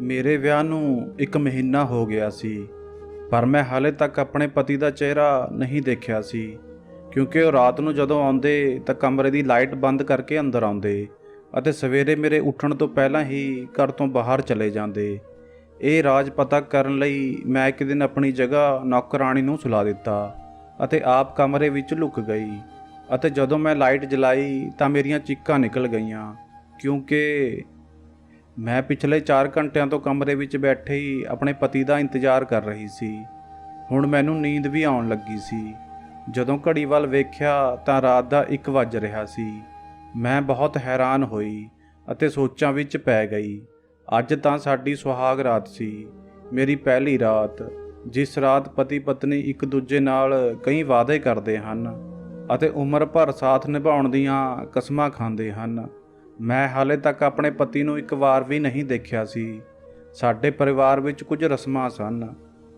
ਮੇਰੇ ਵਿਆਹ ਨੂੰ 1 ਮਹੀਨਾ ਹੋ ਗਿਆ ਸੀ, ਪਰ ਮੈਂ ਹਾਲੇ ਤੱਕ ਆਪਣੇ ਪਤੀ ਦਾ ਚਿਹਰਾ ਨਹੀਂ ਦੇਖਿਆ ਸੀ, ਕਿਉਂਕਿ ਉਹ ਰਾਤ ਨੂੰ ਜਦੋਂ ਆਉਂਦੇ ਤਾਂ ਕਮਰੇ ਦੀ ਲਾਈਟ ਬੰਦ ਕਰਕੇ ਅੰਦਰ ਆਉਂਦੇ ਅਤੇ ਸਵੇਰੇ ਮੇਰੇ ਉੱਠਣ ਤੋਂ ਪਹਿਲਾਂ ਹੀ ਘਰ ਤੋਂ ਬਾਹਰ ਚਲੇ ਜਾਂਦੇ। ਇਹ ਰਾਜ਼ ਪਤਾ ਕਰਨ ਲਈ ਮੈਂ ਇੱਕ ਦਿਨ ਆਪਣੀ ਜਗ੍ਹਾ ਨੌਕਰਾਣੀ ਨੂੰ ਸੁਲਾ ਦਿੱਤਾ ਅਤੇ ਆਪ ਕਮਰੇ ਵਿੱਚ ਲੁਕ ਗਈ ਅਤੇ ਜਦੋਂ ਮੈਂ ਲਾਈਟ ਜਲਾਈ ਤਾਂ ਮੇਰੀਆਂ ਚੀਕਾਂ ਨਿਕਲ ਗਈਆਂ, ਕਿਉਂਕਿ ਮੈਂ ਪਿਛਲੇ 4 ਘੰਟਿਆਂ ਤੋਂ ਕਮਰੇ ਵਿੱਚ ਬੈਠੇ ਹੀ ਆਪਣੇ ਪਤੀ ਦਾ ਇੰਤਜ਼ਾਰ ਕਰ ਰਹੀ ਸੀ। ਹੁਣ ਮੈਨੂੰ ਨੀਂਦ ਵੀ ਆਉਣ ਲੱਗੀ ਸੀ। ਜਦੋਂ ਘੜੀ ਵੱਲ ਵੇਖਿਆ ਤਾਂ ਰਾਤ ਦਾ 1 ਵੱਜ ਰਿਹਾ ਸੀ। ਮੈਂ ਬਹੁਤ ਹੈਰਾਨ ਹੋਈ ਅਤੇ ਸੋਚਾਂ ਵਿੱਚ ਪੈ ਗਈ। ਅੱਜ ਤਾਂ ਸਾਡੀ ਸੁਹਾਗ ਰਾਤ ਸੀ, ਮੇਰੀ ਪਹਿਲੀ ਰਾਤ, ਜਿਸ ਰਾਤ ਪਤੀ ਪਤਨੀ ਇੱਕ ਦੂਜੇ ਨਾਲ ਕਈ ਵਾਅਦੇ ਕਰਦੇ ਹਨ ਅਤੇ ਉਮਰ ਭਰ ਸਾਥ ਨਿਭਾਉਣ ਦੀਆਂ ਕਸਮਾਂ ਖਾਂਦੇ ਹਨ। ਮੈਂ ਹਾਲੇ ਤੱਕ ਆਪਣੇ ਪਤੀ ਨੂੰ ਇੱਕ ਵਾਰ ਵੀ ਨਹੀਂ ਦੇਖਿਆ ਸੀ। ਸਾਡੇ ਪਰਿਵਾਰ ਵਿੱਚ ਕੁਝ ਰਸਮਾਂ ਸਨ।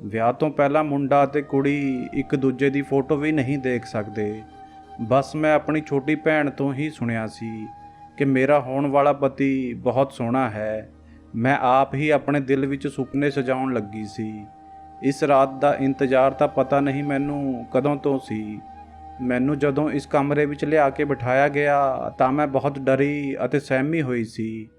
ਵਿਆਹ ਤੋਂ ਪਹਿਲਾਂ ਮੁੰਡਾ ਅਤੇ ਕੁੜੀ ਇੱਕ ਦੂਜੇ ਦੀ ਫੋਟੋ ਵੀ ਨਹੀਂ ਦੇਖ ਸਕਦੇ। ਬਸ ਮੈਂ ਆਪਣੀ ਛੋਟੀ ਭੈਣ ਤੋਂ ਹੀ ਸੁਣਿਆ ਸੀ ਕਿ ਮੇਰਾ ਹੋਣ ਵਾਲਾ ਪਤੀ ਬਹੁਤ ਸੋਹਣਾ ਹੈ। ਮੈਂ ਆਪ ਹੀ ਆਪਣੇ ਦਿਲ ਵਿੱਚ ਸੁਪਨੇ ਸਜਾਉਣ ਲੱਗੀ ਸੀ। ਇਸ ਰਾਤ ਦਾ ਇੰਤਜ਼ਾਰ ਤਾਂ ਪਤਾ ਨਹੀਂ ਮੈਨੂੰ ਕਦੋਂ ਤੋਂ ਸੀ। ਮੈਨੂੰ ਜਦੋਂ ਇਸ ਕਮਰੇ ਵਿੱਚ ਲਿਆ ਕੇ ਬਿਠਾਇਆ ਗਿਆ ਤਾਂ ਮੈਂ ਬਹੁਤ ਡਰੀ ਅਤੇ ਸਹਿਮੀ ਹੋਈ ਸੀ,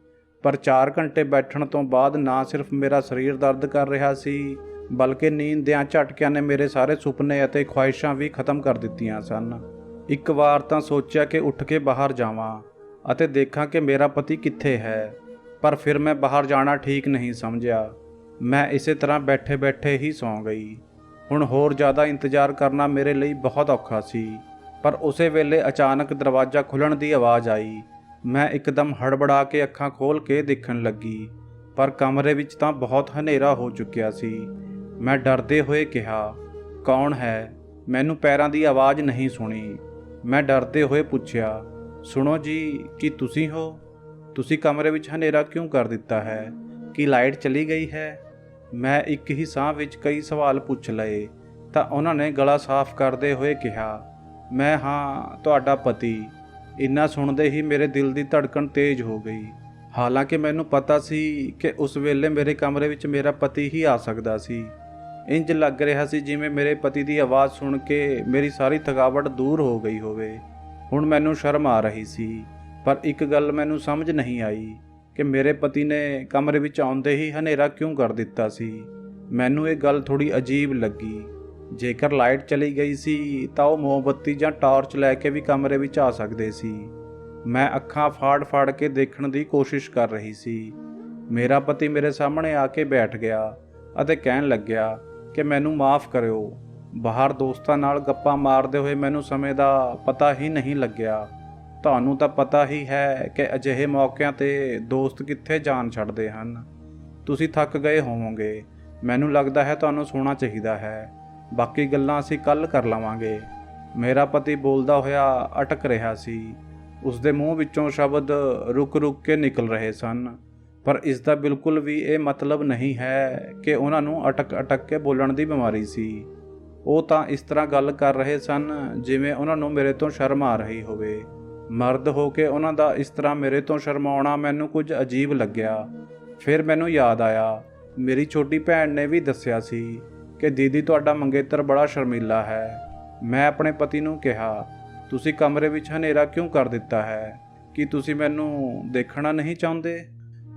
ਪਰ 4 ਘੰਟੇ ਬੈਠਣ ਤੋਂ ਬਾਅਦ ਨਾ ਸਿਰਫ ਮੇਰਾ ਸਰੀਰ ਦਰਦ ਕਰ ਰਿਹਾ ਸੀ, ਬਲਕਿ ਨੀਂਦ ਦਿਆਂ ਝਟਕਿਆਂ ਨੇ ਮੇਰੇ ਸਾਰੇ ਸੁਪਨੇ ਅਤੇ ਖੁਆਇਸ਼ਾਂ ਵੀ ਖਤਮ ਕਰ ਦਿੱਤੀਆਂ ਸਨ। ਇੱਕ ਵਾਰ ਤਾਂ ਸੋਚਿਆ ਕਿ ਉੱਠ ਕੇ ਬਾਹਰ ਜਾਵਾਂ ਅਤੇ ਦੇਖਾਂ ਕਿ ਮੇਰਾ ਪਤੀ ਕਿੱਥੇ ਹੈ, ਪਰ ਫਿਰ ਮੈਂ ਬਾਹਰ ਜਾਣਾ ਠੀਕ ਨਹੀਂ ਸਮਝਿਆ। ਮੈਂ ਇਸੇ ਤਰ੍ਹਾਂ ਬੈਠੇ ਬੈਠੇ ਹੀ ਸੌਂ ਗਈ। ਹੁਣ ਹੋਰ ਜ਼ਿਆਦਾ ਇੰਤਜ਼ਾਰ ਕਰਨਾ ਮੇਰੇ ਲਈ ਬਹੁਤ ਔਖਾ ਸੀ, ਪਰ ਉਸੇ ਵੇਲੇ ਅਚਾਨਕ ਦਰਵਾਜ਼ਾ ਖੁੱਲ੍ਹਣ ਦੀ ਆਵਾਜ਼ ਆਈ। ਮੈਂ ਇੱਕਦਮ ਹੜਬੜਾ ਕੇ ਅੱਖਾਂ ਖੋਲ੍ਹ ਕੇ ਦੇਖਣ ਲੱਗੀ, ਪਰ ਕਮਰੇ ਵਿੱਚ ਤਾਂ ਬਹੁਤ ਹਨੇਰਾ ਹੋ ਚੁੱਕਿਆ ਸੀ। ਮੈਂ ਡਰਦੇ ਹੋਏ ਕਿਹਾ, ਕੌਣ ਹੈ? ਮੈਨੂੰ ਪੈਰਾਂ ਦੀ ਆਵਾਜ਼ ਨਹੀਂ ਸੁਣੀ। ਮੈਂ ਡਰਦੇ ਹੋਏ ਪੁੱਛਿਆ, ਸੁਣੋ ਜੀ, ਕੀ ਤੁਸੀਂ ਹੋ? ਤੁਸੀਂ ਕਮਰੇ ਵਿੱਚ ਹਨੇਰਾ ਕਿਉਂ ਕਰ ਦਿੱਤਾ ਹੈ? ਕੀ ਲਾਈਟ ਚਲੀ ਗਈ ਹੈ? ਮੈਂ ਇੱਕ ਹੀ ਸਾਹ ਵਿੱਚ ਕਈ ਸਵਾਲ ਪੁੱਛ ਲਏ ਤਾਂ ਉਹਨਾਂ ਨੇ ਗਲਾ ਸਾਫ਼ ਕਰਦੇ ਹੋਏ ਕਿਹਾ, ਮੈਂ ਹਾਂ, ਤੁਹਾਡਾ ਪਤੀ। ਇੰਨਾ ਸੁਣਦੇ ਹੀ ਮੇਰੇ ਦਿਲ ਦੀ ਧੜਕਣ ਤੇਜ਼ ਹੋ ਗਈ। ਹਾਲਾਂਕਿ ਮੈਨੂੰ ਪਤਾ ਸੀ ਕਿ ਉਸ ਵੇਲੇ ਮੇਰੇ ਕਮਰੇ ਵਿੱਚ ਮੇਰਾ ਪਤੀ ਹੀ ਆ ਸਕਦਾ ਸੀ। ਇੰਜ ਲੱਗ ਰਿਹਾ ਸੀ ਜਿਵੇਂ ਮੇਰੇ ਪਤੀ ਦੀ ਆਵਾਜ਼ ਸੁਣ ਕੇ ਮੇਰੀ ਸਾਰੀ ਥਕਾਵਟ ਦੂਰ ਹੋ ਗਈ ਹੋਵੇ। ਹੁਣ ਮੈਨੂੰ ਸ਼ਰਮ ਆ ਰਹੀ ਸੀ, ਪਰ ਇੱਕ ਗੱਲ ਮੈਨੂੰ ਸਮਝ ਨਹੀਂ ਆਈ ਕਿ ਮੇਰੇ ਪਤੀ ਨੇ ਕਮਰੇ ਵਿੱਚ ਆਉਂਦੇ ਹੀ ਹਨੇਰਾ ਕਿਉਂ ਕਰ ਦਿੱਤਾ ਸੀ। ਮੈਨੂੰ ਇਹ ਗੱਲ ਥੋੜੀ ਅਜੀਬ ਲੱਗੀ। ਜੇਕਰ ਲਾਈਟ ਚਲੀ ਗਈ ਸੀ ਤਾਂ ਉਹ ਮੋਮਬੱਤੀ ਜਾਂ ਟਾਰਚ ਲੈ ਕੇ ਵੀ ਕਮਰੇ ਵਿੱਚ ਆ ਸਕਦੇ ਸੀ। ਮੈਂ ਅੱਖਾਂ ਫਾੜ ਕੇ ਦੇਖਣ ਦੀ ਕੋਸ਼ਿਸ਼ ਕਰ ਰਹੀ ਸੀ। ਮੇਰਾ ਪਤੀ ਮੇਰੇ ਸਾਹਮਣੇ ਆ ਕੇ ਬੈਠ ਗਿਆ ਅਤੇ ਕਹਿਣ ਲੱਗਿਆ ਕਿ ਮੈਨੂੰ ਮਾਫ਼ ਕਰਿਓ। ਬਾਹਰ ਦੋਸਤਾਂ ਨਾਲ ਗੱਪਾਂ ਮਾਰਦੇ ਹੋਏ ਮੈਨੂੰ ਸਮੇਂ ਦਾ ਪਤਾ ਹੀ ਨਹੀਂ ਲੱਗਿਆ। ਤੁਹਾਨੂੰ ਤਾਂ ਪਤਾ ਹੀ ਹੈ ਕਿ ਅਜਿਹੇ ਮੌਕਿਆਂ 'ਤੇ ਦੋਸਤ ਕਿੱਥੇ ਜਾਨ ਛੱਡਦੇ ਹਨ। ਤੁਸੀਂ ਥੱਕ ਗਏ ਹੋਵੋਗੇ। ਮੈਨੂੰ ਲੱਗਦਾ ਹੈ ਤੁਹਾਨੂੰ ਸੌਣਾ ਚਾਹੀਦਾ ਹੈ। ਬਾਕੀ ਗੱਲਾਂ ਅਸੀਂ ਕੱਲ੍ਹ ਕਰ ਲਵਾਂਗੇ। ਮੇਰਾ ਪਤੀ ਬੋਲਦਾ ਹੋਇਆ ਅਟਕ ਰਿਹਾ ਸੀ। ਉਸਦੇ ਮੂੰਹ ਵਿੱਚੋਂ ਸ਼ਬਦ ਰੁਕ ਕੇ ਨਿਕਲ ਰਹੇ ਸਨ, ਪਰ ਇਸ ਦਾ ਬਿਲਕੁਲ ਵੀ ਇਹ ਮਤਲਬ ਨਹੀਂ ਹੈ ਕਿ ਉਹਨਾਂ ਨੂੰ ਅਟਕ ਕੇ ਬੋਲਣ ਦੀ ਬਿਮਾਰੀ ਸੀ। ਉਹ ਤਾਂ ਇਸ ਤਰ੍ਹਾਂ ਗੱਲ ਕਰ ਰਹੇ ਸਨ ਜਿਵੇਂ ਉਹਨਾਂ ਨੂੰ ਮੇਰੇ ਤੋਂ ਸ਼ਰਮ ਆ ਰਹੀ ਹੋਵੇ। ਮਰਦ ਹੋ ਕੇ ਉਹਨਾਂ ਦਾ ਇਸ ਤਰ੍ਹਾਂ ਮੇਰੇ ਤੋਂ ਸ਼ਰਮਾਉਣਾ ਮੈਨੂੰ ਕੁਝ ਅਜੀਬ ਲੱਗਿਆ। ਫਿਰ ਮੈਨੂੰ ਯਾਦ ਆਇਆ, ਮੇਰੀ ਛੋਟੀ ਭੈਣ ਨੇ ਵੀ ਦੱਸਿਆ ਸੀ ਕਿ ਦੀਦੀ ਤੁਹਾਡਾ ਮੰਗੇਤਰ ਬੜਾ ਸ਼ਰਮੀਲਾ ਹੈ। ਮੈਂ ਆਪਣੇ ਪਤੀ ਨੂੰ ਕਿਹਾ, ਤੁਸੀਂ ਕਮਰੇ ਵਿੱਚ ਹਨੇਰਾ ਕਿਉਂ ਕਰ ਦਿੱਤਾ ਹੈ? ਕੀ ਤੁਸੀਂ ਮੈਨੂੰ ਦੇਖਣਾ ਨਹੀਂ ਚਾਹੁੰਦੇ?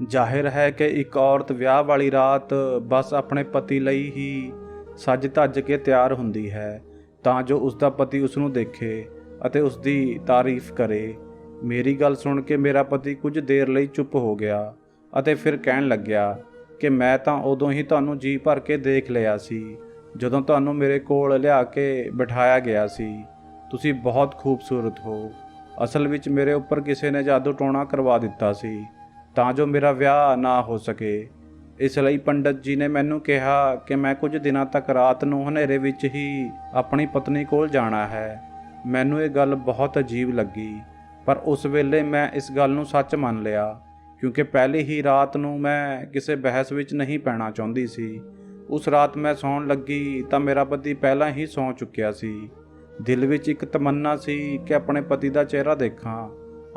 ਜ਼ਾਹਿਰ ਹੈ ਕਿ ਇੱਕ ਔਰਤ ਵਿਆਹ ਵਾਲੀ ਰਾਤ ਬਸ ਆਪਣੇ ਪਤੀ ਲਈ ਹੀ ਸੱਜ ਧੱਜ ਕੇ ਤਿਆਰ ਹੁੰਦੀ ਹੈ ਤਾਂ ਜੋ ਉਸਦਾ ਪਤੀ ਉਸਨੂੰ ਦੇਖੇ ਅਤੇ ਉਸਦੀ ਤਾਰੀਫ ਕਰੇ। ਮੇਰੀ ਗੱਲ ਸੁਣ ਕੇ ਮੇਰਾ ਪਤੀ ਕੁਝ ਦੇਰ ਲਈ ਚੁੱਪ ਹੋ ਗਿਆ ਅਤੇ ਫਿਰ ਕਹਿਣ ਲੱਗਿਆ ਕਿ ਮੈਂ ਤਾਂ ਉਦੋਂ ਹੀ ਤੁਹਾਨੂੰ ਜੀ ਭਰ ਕੇ ਦੇਖ ਲਿਆ ਸੀ ਜਦੋਂ ਤੁਹਾਨੂੰ ਮੇਰੇ ਕੋਲ ਲਿਆ ਕੇ ਬਿਠਾਇਆ ਗਿਆ ਸੀ। ਤੁਸੀਂ ਬਹੁਤ ਖੂਬਸੂਰਤ ਹੋ। ਅਸਲ ਵਿੱਚ ਮੇਰੇ ਉੱਪਰ ਕਿਸੇ ਨੇ ਜਾਦੂ ਟੋਣਾ ਕਰਵਾ ਦਿੱਤਾ ਸੀ ਤਾਂ ਜੋ ਮੇਰਾ ਵਿਆਹ ਨਾ ਹੋ ਸਕੇ। ਇਸ ਲਈ ਪੰਡਤ ਜੀ ਨੇ ਮੈਨੂੰ ਕਿਹਾ ਕਿ ਮੈਂ ਕੁਝ ਦਿਨਾਂ ਤੱਕ ਰਾਤ ਨੂੰ ਹਨੇਰੇ ਵਿੱਚ ਹੀ ਆਪਣੀ ਪਤਨੀ ਕੋਲ ਜਾਣਾ ਹੈ। ਮੈਨੂੰ ਇਹ ਗੱਲ ਬਹੁਤ ਅਜੀਬ ਲੱਗੀ, ਪਰ ਉਸ ਵੇਲੇ ਮੈਂ ਇਸ ਗੱਲ ਨੂੰ ਸੱਚ ਮੰਨ ਲਿਆ, ਕਿਉਂਕਿ ਪਹਿਲੀ ਹੀ ਰਾਤ ਨੂੰ ਮੈਂ ਕਿਸੇ ਬਹਿਸ ਵਿੱਚ ਨਹੀਂ ਪੈਣਾ ਚਾਹੁੰਦੀ ਸੀ। ਉਸ ਰਾਤ ਮੈਂ ਸੌਣ ਲੱਗੀ ਤਾਂ ਮੇਰਾ ਪਤੀ ਪਹਿਲਾਂ ਹੀ ਸੌਂ ਚੁੱਕਿਆ ਸੀ। ਦਿਲ ਵਿੱਚ ਇੱਕ ਤਮੰਨਾ ਸੀ ਕਿ ਆਪਣੇ ਪਤੀ ਦਾ ਚਿਹਰਾ ਦੇਖਾਂ।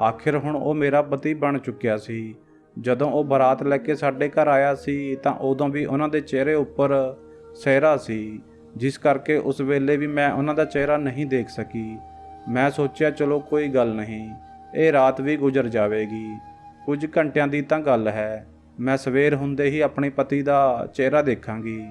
ਆਖਿਰ ਹੁਣ ਉਹ ਮੇਰਾ ਪਤੀ ਬਣ ਚੁੱਕਿਆ ਸੀ। ਜਦੋਂ ਉਹ ਬਰਾਤ ਲੈ ਕੇ ਸਾਡੇ ਘਰ ਆਇਆ ਸੀ ਤਾਂ ਉਦੋਂ ਵੀ ਉਹਨਾਂ ਦੇ ਚਿਹਰੇ ਉੱਪਰ ਸਿਹਰਾ ਸੀ, ਜਿਸ ਕਰਕੇ ਉਸ ਵੇਲੇ ਵੀ ਮੈਂ ਉਹਨਾਂ ਦਾ ਚਿਹਰਾ ਨਹੀਂ ਦੇਖ ਸਕੀ। ਮੈਂ ਸੋਚਿਆ ਚਲੋ ਕੋਈ ਗੱਲ ਨਹੀਂ, ਇਹ ਰਾਤ ਵੀ ਗੁਜ਼ਰ ਜਾਵੇਗੀ, ਕੁਝ ਘੰਟਿਆਂ ਦੀ ਤਾਂ ਗੱਲ ਹੈ, ਮੈਂ ਸਵੇਰ ਹੁੰਦੇ ਹੀ ਆਪਣੇ ਪਤੀ ਦਾ ਚਿਹਰਾ ਦੇਖਾਂਗੀ।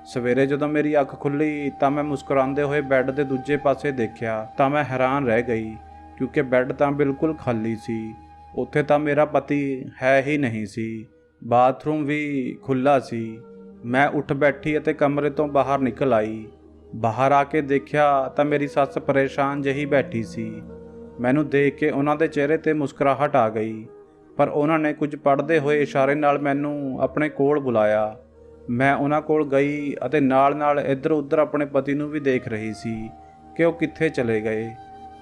ਸਵੇਰੇ ਜਦੋਂ ਮੇਰੀ ਅੱਖ ਖੁੱਲ੍ਹੀ ਤਾਂ ਮੈਂ ਮੁਸਕਰਾਉਂਦੇ ਹੋਏ ਬੈੱਡ ਦੇ ਦੂਜੇ ਪਾਸੇ ਦੇਖਿਆ ਤਾਂ ਮੈਂ ਹੈਰਾਨ ਰਹਿ ਗਈ, ਕਿਉਂਕਿ ਬੈੱਡ ਤਾਂ ਬਿਲਕੁਲ ਖਾਲੀ ਸੀ। ਉੱਥੇ ਤਾਂ ਮੇਰਾ ਪਤੀ ਹੈ ਹੀ ਨਹੀਂ ਸੀ। ਬਾਥਰੂਮ ਵੀ ਖੁੱਲ੍ਹਾ ਸੀ। ਮੈਂ ਉੱਠ ਬੈਠੀ ਅਤੇ ਕਮਰੇ ਤੋਂ ਬਾਹਰ ਨਿਕਲ ਆਈ। ਬਾਹਰ ਆ ਕੇ ਦੇਖਿਆ ਤਾਂ ਮੇਰੀ ਸੱਸ ਪਰੇਸ਼ਾਨ ਜਿਹੀ ਬੈਠੀ ਸੀ। ਮੈਨੂੰ ਦੇਖ ਕੇ ਉਹਨਾਂ ਦੇ ਚਿਹਰੇ 'ਤੇ ਮੁਸਕਰਾਹਟ ਆ ਗਈ, ਪਰ ਉਹਨਾਂ ਨੇ ਕੁਝ ਪੜ੍ਹਦੇ ਹੋਏ ਇਸ਼ਾਰੇ ਨਾਲ ਮੈਨੂੰ ਆਪਣੇ ਕੋਲ ਬੁਲਾਇਆ। ਮੈਂ ਉਹਨਾਂ ਕੋਲ ਗਈ ਅਤੇ ਨਾਲ-ਨਾਲ ਇੱਧਰ-ਉੱਧਰ ਆਪਣੇ ਪਤੀ ਨੂੰ ਵੀ ਦੇਖ ਰਹੀ ਸੀ ਕਿ ਉਹ ਕਿੱਥੇ ਚਲੇ ਗਏ।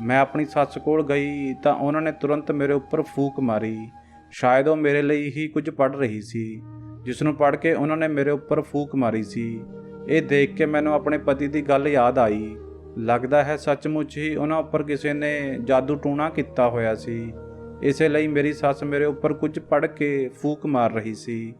ਮੈਂ ਆਪਣੀ ਸੱਸ ਕੋਲ ਗਈ ਤਾਂ ਉਹਨਾਂ ਨੇ ਤੁਰੰਤ ਮੇਰੇ ਉੱਪਰ ਫੂਕ ਮਾਰੀ। ਸ਼ਾਇਦ ਉਹ ਮੇਰੇ ਲਈ ਹੀ ਕੁਝ ਪੜ੍ਹ ਰਹੀ ਸੀ, ਜਿਸ ਨੂੰ ਪੜ੍ਹ ਕੇ ਉਹਨਾਂ ਨੇ ਮੇਰੇ ਉੱਪਰ ਫੂਕ ਮਾਰੀ ਸੀ। ਇਹ ਦੇਖ ਕੇ ਮੈਨੂੰ ਆਪਣੇ ਪਤੀ ਦੀ ਗੱਲ ਯਾਦ ਆਈ। ਲੱਗਦਾ ਹੈ ਸੱਚਮੁੱਚ ਹੀ ਉਹਨਾਂ ਉੱਪਰ ਕਿਸੇ ਨੇ ਜਾਦੂ ਟੂਣਾ ਕੀਤਾ ਹੋਇਆ ਸੀ। ਇਸੇ ਲਈ ਮੇਰੀ ਸੱਸ ਮੇਰੇ ਉੱਪਰ ਕੁਝ ਪੜ੍ਹ ਕੇ ਫੂਕ ਮਾਰ ਰਹੀ ਸੀ।